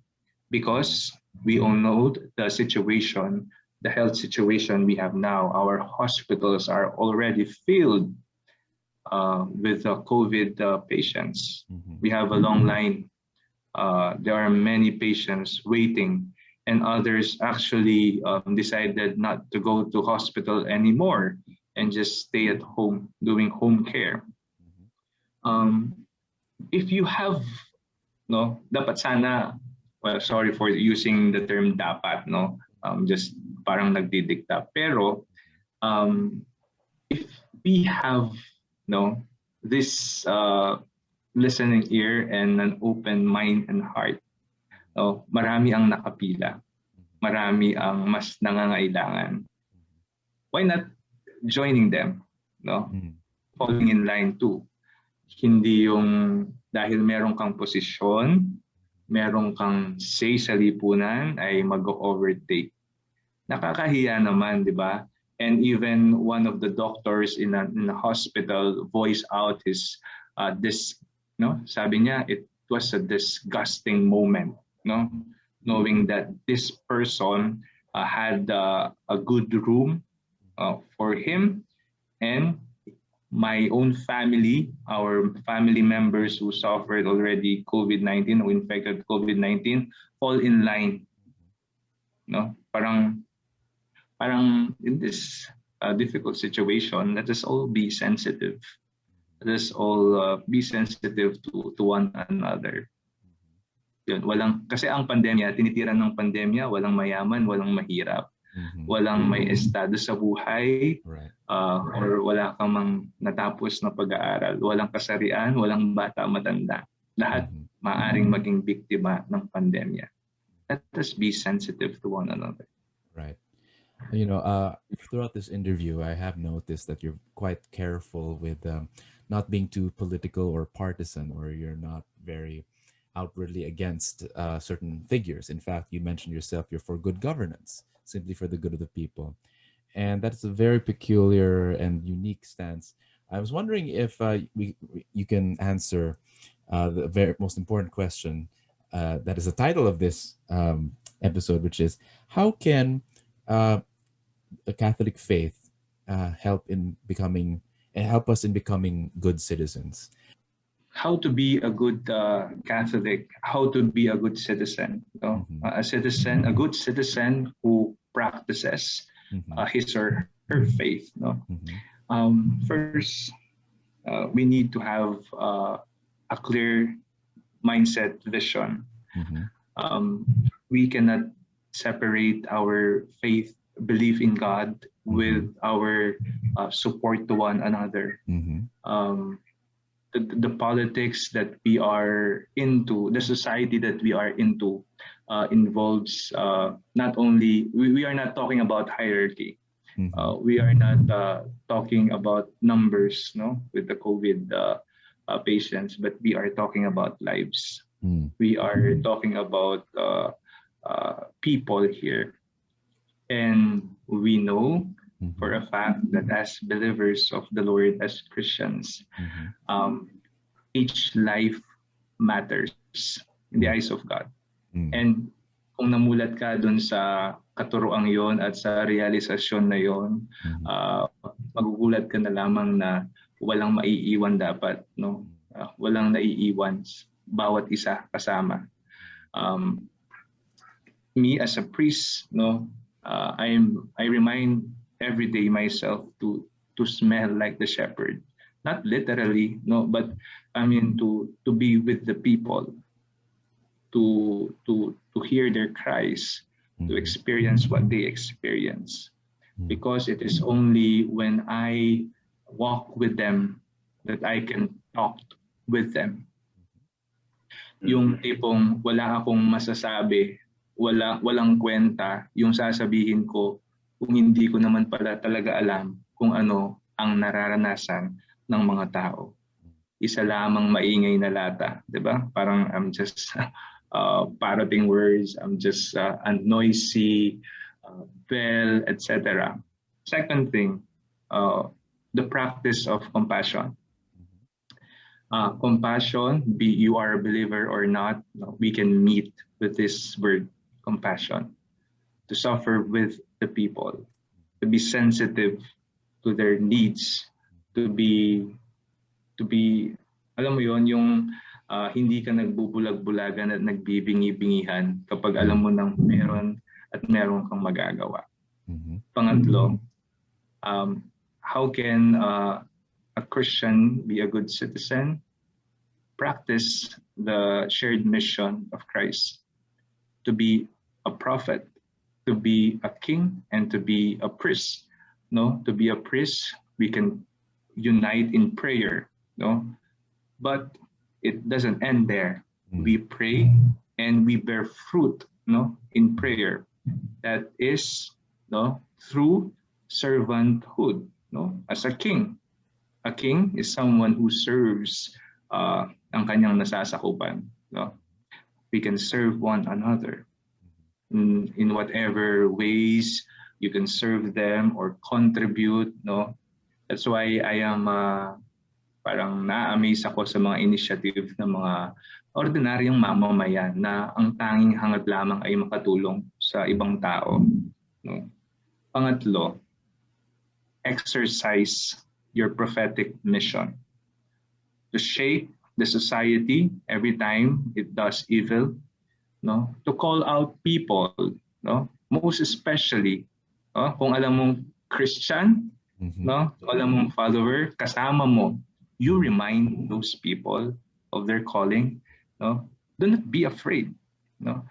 because we all know the situation, the health situation we have now. Our hospitals are already filled with COVID patients. Mhm. We have a long line. There are many patients waiting, and others actually decided not to go to hospital anymore and just stay at home doing home care. Mhm. Um, if you have no, dapat sana, well, sorry for using the term dapat, no, just parang nagdidikta. Pero um, if we have no this listening ear and an open mind and heart, no, marami ang nakapila, marami ang mas nangangailangan. Why not joining them, no? Mhm. Falling in line too. Hindi yung dahil meron kang posisyon, meron kang say sa lipunan ay mag-overtake. Nakakahiya naman, di ba? And even one of the doctors in a hospital voiced out his this, no? Sabi niya it was a disgusting moment, no? Knowing that this person had a good room for him, and my own family, our family members who suffered already COVID-19, who infected COVID-19, fall in line. No, parang in this difficult situation, let us all be sensitive. Let us all be sensitive to one another. Yun, kasi ang pandemya, tinitiran ng pandemya, walang mayaman, walang mahirap. Mhm. Walang may estado sa buhay, Right. or wala kang mang natapos na pag-aaral, walang kasarian, walang bata matanda. Lahat Mhm. maaring maging biktima ng pandemya. Let us be sensitive to one another. Right. You know, throughout this interview, I have noticed that you're quite careful with not being too political or partisan, or you're not very outwardly against certain figures. In fact, you mentioned yourself you're for good governance, simply for the good of the people. And that's a very peculiar and unique stance. I was wondering if you can answer the very most important question that is the title of this episode, which is how can uh, a Catholic faith help us in becoming good citizens? How to be a good Catholic, how to be a good citizen. No? Mhm. A citizen, a good citizen who practices Mhm. his or her faith. No? Mhm. First, we need to have a clear mindset vision. Mhm. We cannot separate our faith belief in God with our support to one another. The politics that we are into, the society that we are into, involves not only, we are not talking about hierarchy. We are not talking about numbers, no, with the COVID patients, but we are talking about lives. We are talking about people here. And we know for a fact that as believers of the Lord, as Christians, each life matters in the eyes of God. And kung namulat ka dun sa katuroang yon at sa realisasyon na yon, magugulat ka na lamang na walang maiiwan dapat, no? Walang naiiwan, bawat isa kasama. Me as a priest, no, I remind every day myself to smell like the shepherd, not literally, no, but I mean to be with the people, to hear their cries, to experience what they experience, because it is only when I walk with them that I can talk with them. Yung tipong wala akong masasabi, walang kwenta yung sasabihin ko kung hindi ko naman pala talaga alam kung ano ang nararanasan ng mga tao. Isa lamang maingay na lata, 'di ba? Parang I'm just parroting words, I'm just a noisy bell, etc. Second thing, the practice of compassion. Compassion, be you are a believer or not, we can meet with this word, compassion. To suffer with the people, to be sensitive to their needs, to be, alam mo yon, yung hindi ka nagbubulag-bulagan at nagbibingi-bingihan kapag alam mo nang meron kang magagawa. Pangatlo, how can a Christian be a good citizen? Practice the shared mission of Christ, to be a prophet, to be a king, and to be a priest. No, to be a priest, we can unite in prayer. No, but it doesn't end there. We pray and we bear fruit. No, in prayer, that is, no, through servanthood. No, as a king. A king is someone who serves ang kanyang nasasakupan. No? We can serve one another in whatever ways you can serve them or contribute. No? That's why I am parang na-amaze ako sa mga initiative ng mga ordinaryong mamamayan na ang tanging hangad lamang ay makatulong sa ibang tao. No? Pangatlo, exercise your prophetic mission, to shake the society every time it does evil, no? To call out people, no? Most especially, kung alam mong Christian, no? Kung alam mong follower, kasama mo, you remind those people of their calling, no? Do not be afraid, no?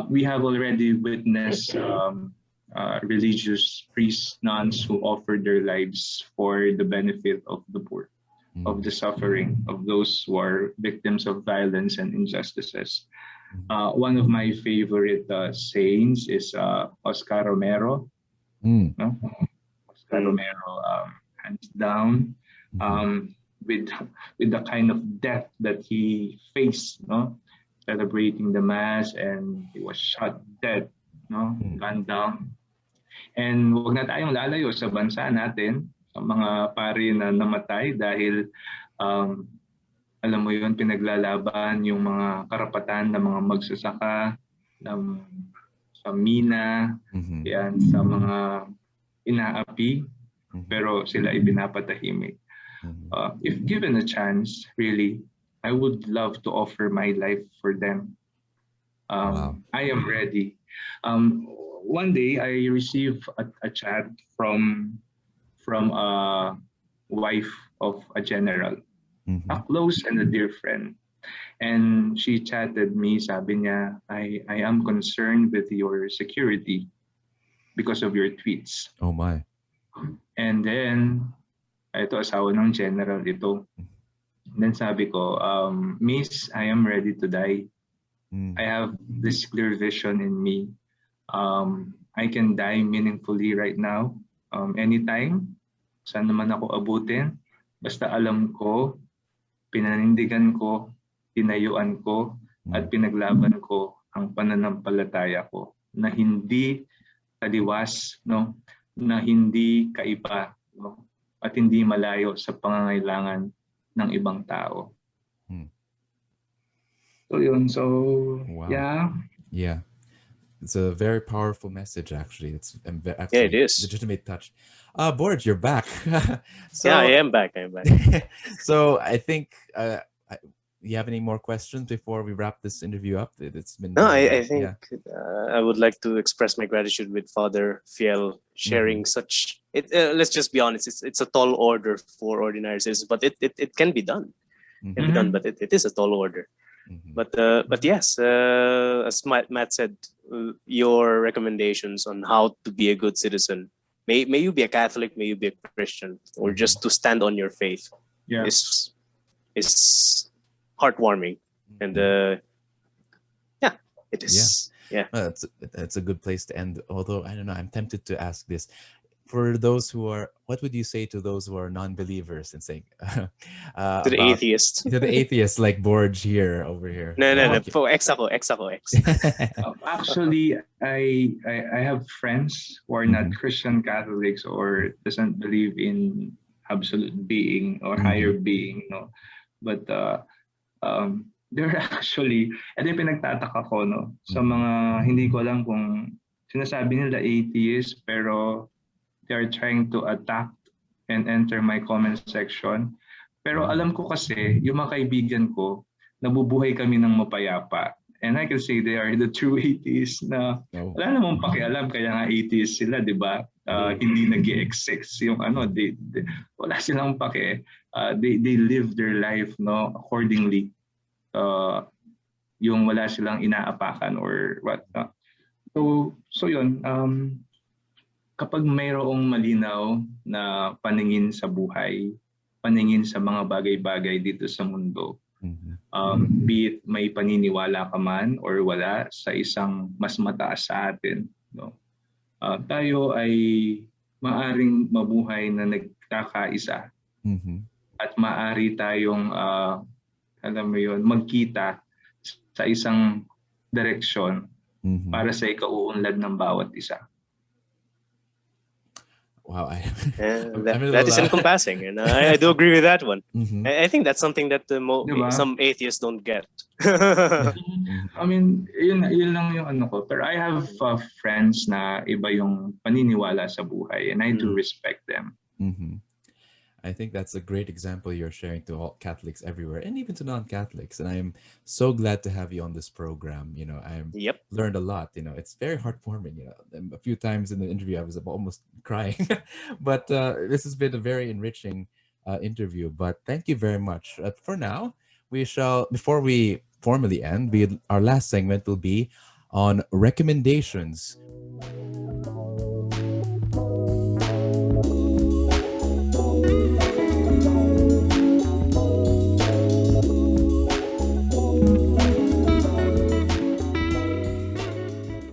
We have already witnessed religious priests, nuns who offered their lives for the benefit of the poor, of the suffering, of those who are victims of violence and injustices. One of my favorite saints is Oscar Romero. No? Oscar Romero, hands down, with the kind of death that he faced, no? Celebrating the mass, and he was shot dead, no? Gunned down. And huwag na tayong lalayo sa bansa natin, sa mga pari na namatay dahil alam mo yun, pinaglalaban yung mga karapatan ng mga magsasaka sa mina, yan, sa mga inaapi, pero sila ipinapatahimik. If given a chance, really, I would love to offer my life for them. Wow. I am ready. One day I received a chat from a wife of a general, a close and a dear friend. And she chatted me, sabi niya, I am concerned with your security. because of your tweets. Oh my. And then, ito asawa ng general ito. Then sabi ko, Miss, I am ready to die. I have this clear vision in me. I can die meaningfully right now, anytime. Saan naman ako abutin. Basta alam ko, pinanindigan ko, tinayuan ko, at pinaglaban ko ang pananampalataya ko na hindi taliwas, no? Na hindi kaiba, no? At hindi malayo sa pangangailangan ng ibang tao. So yun, so Wow. yeah. It's a very powerful message, actually. It's actually Yeah, it is. legitimate touch. Borge, you're back. So, Yeah, I am back. So I think, you have any more questions before we wrap this interview up? It's been No, I think yeah. I would like to express my gratitude with Father Fiel sharing such. Let's just be honest. It's a tall order for ordinary citizens, but it can be done. It can be done, but it is a tall order. But yes, as Matt said, your recommendations on how to be a good citizen. May you be a Catholic, may you be a Christian, or just to stand on your faith. Yeah. Is heartwarming, and yeah, it is. Yeah. That's a good place to end. Although I don't know, I'm tempted to ask this. For those who are, what would you say to those who are non-believers and saying To the atheists. to the atheists like Borge here over here? No. Okay. For X ako. Actually, I have friends who are not Christian Catholics or doesn't believe in absolute being or higher being, no. But they're actually, ito yung pinagtataka ko, no, sa mga hindi ko alam kung sinasabi nila atheist, pero they are trying to attack and enter my comment section. Pero alam ko kasi, yung mga kaibigan ko, nabubuhay kami ng mapayapa. And I can say they are the true atheists na wala namang pakialam, kaya nga atheists sila, di ba? Hindi nag-i-exist yung ano, wala silang pake. They live their life, no, accordingly. Yung wala silang inaapakan or what. So yun, kapag mayroong malinaw na paningin sa buhay, paningin sa mga bagay-bagay dito sa mundo, be it may paniniwala ka man or wala sa isang mas mataas sa atin, no? Tayo ay maaring mabuhay na nagkakaisa at maari tayong alam mo yun, magkita sa isang direksyon para sa ikauunlad ng bawat isa. Wow, that is encompassing, and I do agree with that one. I think that's something that some atheists don't get. I mean, yun lang yung ano ko. Pero I have friends na iba yung paniniwala sa buhay, and I do respect them. I think that's a great example you're sharing to all Catholics everywhere, and even to non-Catholics. And I am so glad to have you on this program. You know, I learned a lot. You know, it's very heartwarming. You know, and a few times in the interview I was almost crying, but this has been a very enriching interview. But thank you very much. For now, we shall, before we formally end, our last segment will be on recommendations.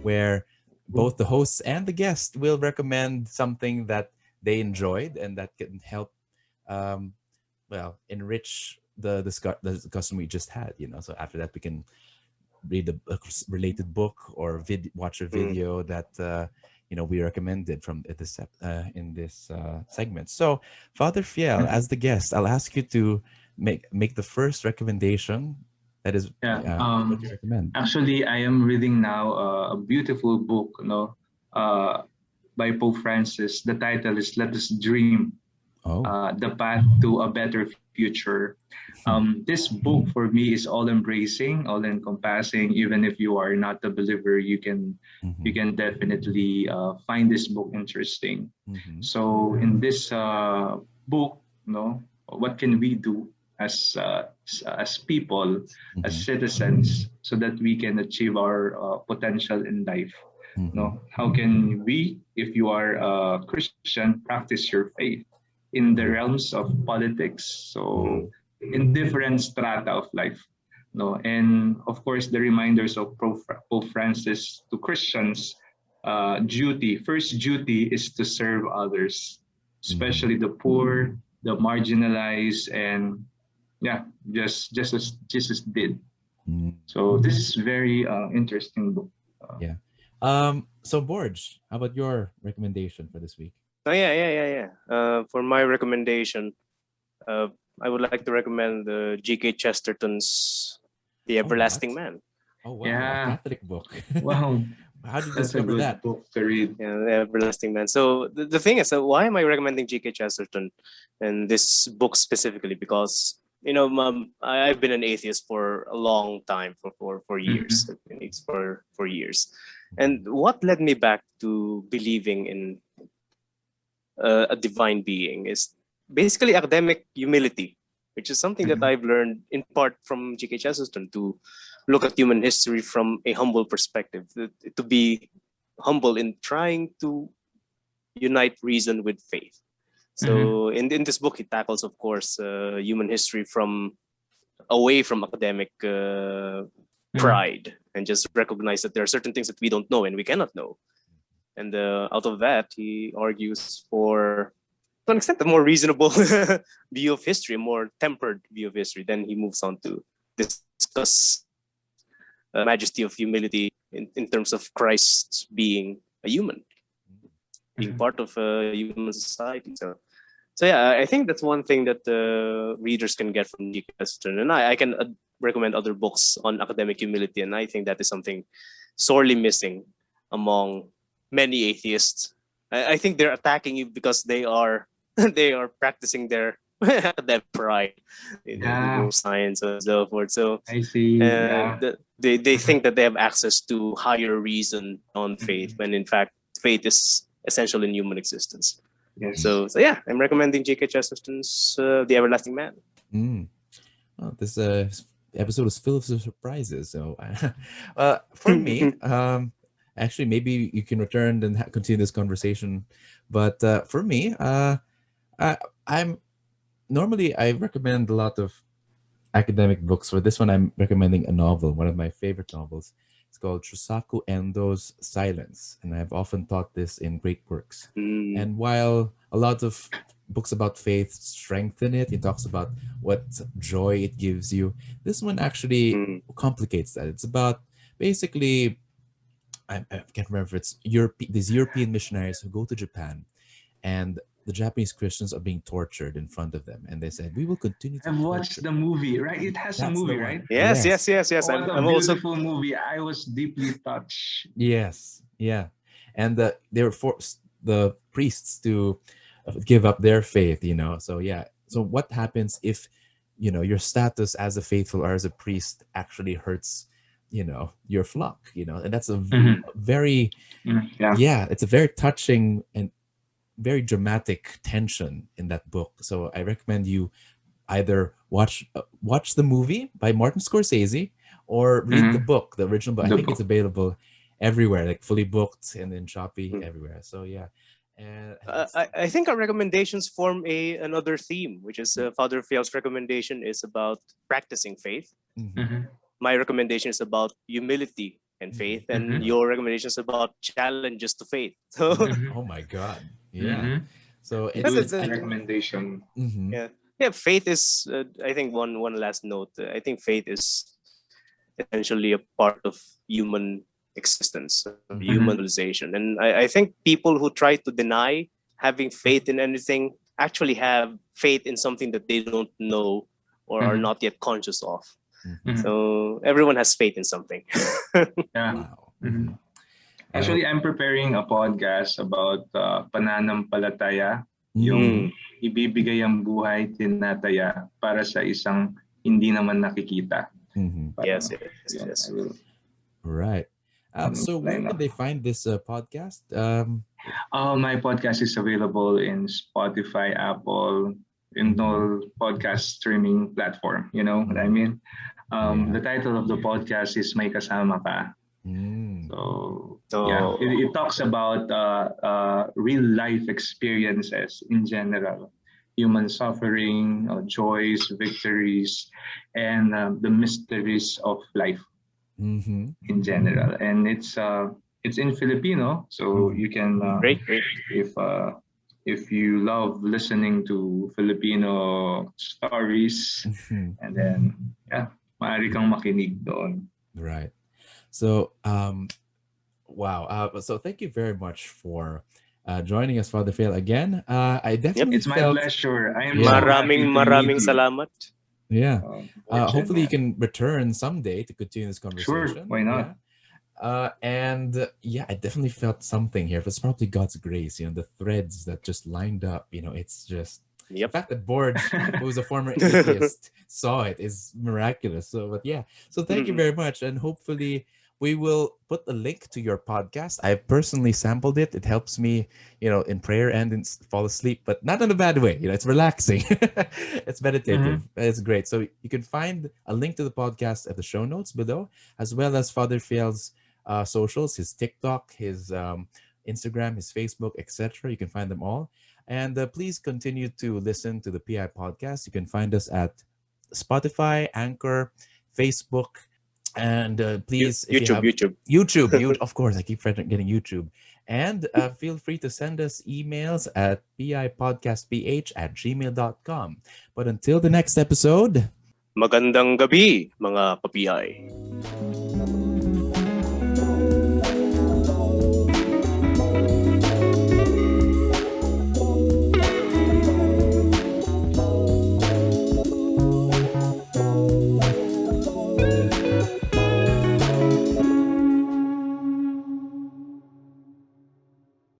Where both the hosts and the guest will recommend something that they enjoyed and that can help, enrich the discussion we just had. You know, so after that we can read a related book or watch a video that we recommended from this in this segment. So, Father Fiel, as the guest, I'll ask you to make the first recommendation. That is, what do you recommend? Actually, I am reading now a beautiful book, by Pope Francis. The title is "Let Us Dream: The Path to a Better Future." This book for me is all-embracing, all-encompassing. Even if you are not a believer, you can definitely find this book interesting. So, in this book, what can we do as people, as citizens, so that we can achieve our potential in life? No, how can we, if you are a Christian, practice your faith in the realms of politics? So in different strata of life. No, and of course the reminders of Pope Francis to Christians, first duty is to serve others, especially the poor, the marginalized, and yeah, just as Jesus did. So this is very interesting book. Yeah. So Borge, how about your recommendation for this week? Oh yeah. For my recommendation, I would like to recommend the G.K. Chesterton's The Everlasting what? Man. Oh wow, a Yeah. Catholic book. Wow, How did you that's a discover good that? book to read. Yeah, The Everlasting Man. So the thing is, why am I recommending G.K. Chesterton and this book specifically? Because I've been an atheist for a long time, for years. I've been atheist for years, and what led me back to believing in a divine being is basically academic humility, which is something that I've learned in part from G.K. Chesterton, to look at human history from a humble perspective, to be humble in trying to unite reason with faith. So in this book, he tackles, of course, human history from away from academic pride, and just recognize that there are certain things that we don't know and we cannot know. And out of that, he argues for, to an extent, a more reasonable view of history, a more tempered view of history. Then he moves on to discuss majesty of humility in terms of Christ being a human, being part of a human society. So yeah, I think that's one thing that readers can get from G.K. Chesterton. And I can recommend other books on academic humility. And I think that is something sorely missing among many atheists. I think they're attacking you because they are they are practicing their academic pride in science and so forth. So I see. they think that they have access to higher reason on faith, when in fact faith is essential in human existence. Yes. So yeah, I'm recommending J.K. Chesterton's The Everlasting Man. Well, this episode is full of surprises. So for me, actually, maybe you can return and continue this conversation. But for me, I'm normally I recommend a lot of academic books. For this one, I'm recommending a novel, one of my favorite novels. It's called Shusaku Endo's Silence, and I've often taught this in great works. And while a lot of books about faith strengthen it, it talks about what joy it gives you. This one actually complicates that. It's about basically, I can't remember if it's these European missionaries who go to Japan, and the Japanese Christians are being tortured in front of them, and they said, "We will continue to." I've watched the movie, right? It has a movie, right? Yes. What I'm a also beautiful movie. I was deeply touched. Yes, yeah, and they were forced the priests to give up their faith. So yeah. So what happens if your status as a faithful or as a priest actually hurts your flock? And that's a very it's a very touching and very dramatic tension in that book. So I recommend you either watch the movie by Martin Scorsese or read the book, the original book. I think it's available everywhere, like fully booked and in Shopee everywhere. So yeah. And I think our recommendations form another theme, which is Father Fiel's recommendation is about practicing faith. My recommendation is about humility and faith, and your recommendation is about challenges to faith. So oh my God. Yeah. So it's a recommendation. Yeah. Faith is. I think one last note. I think faith is essentially a part of human existence, human civilization, and I think people who try to deny having faith in anything actually have faith in something that they don't know or are not yet conscious of. So everyone has faith in something. Wow. Actually, I'm preparing a podcast about pananampalataya, yung ibibigay ang buhay tinataya para sa isang hindi naman nakikita. Yes. Right. So where can they find this podcast? My podcast is available in Spotify, Apple, in all podcast streaming platform. You know what I mean? The title of the podcast is May Kasama Ka. So yeah, Oh. it talks about real life experiences in general, human suffering, joys, victories, and the mysteries of life Mm-hmm. in general. And it's in Filipino, so you can Great, great. if you love listening to Filipino stories, Mm-hmm. and then yeah, maaari kang makinig doon. Right. So, wow. So thank you very much for joining us, Father Phil, again. I Yep. definitely It's my felt, pleasure. I am yeah, so happy to meet Maraming you, salamat. yeah. Fortune. Hopefully you Yeah. can return someday to continue this Sure, conversation. why Yeah. not? And yeah, I definitely felt something here. It's probably God's grace, the threads that just lined up. It's just the Yep. fact that Borge, who's a former atheist, saw it is miraculous. So, but yeah, so thank you very much. And hopefully, we will put a link to your podcast. I personally sampled it. It helps me, in prayer and fall asleep, but not in a bad way. It's relaxing. It's meditative. Mhm. It's great. So you can find a link to the podcast at the show notes below, as well as Father Fiel's socials, his TikTok, his Instagram, his Facebook, etc. You can find them all. And please continue to listen to the PI podcast. You can find us at Spotify, Anchor, Facebook, and please, if you YouTube, have YouTube. YouTube, of course, I keep getting YouTube. And feel free to send us emails at pipodcastph@gmail.com. But until the next episode, Magandang gabi, mga papiyay.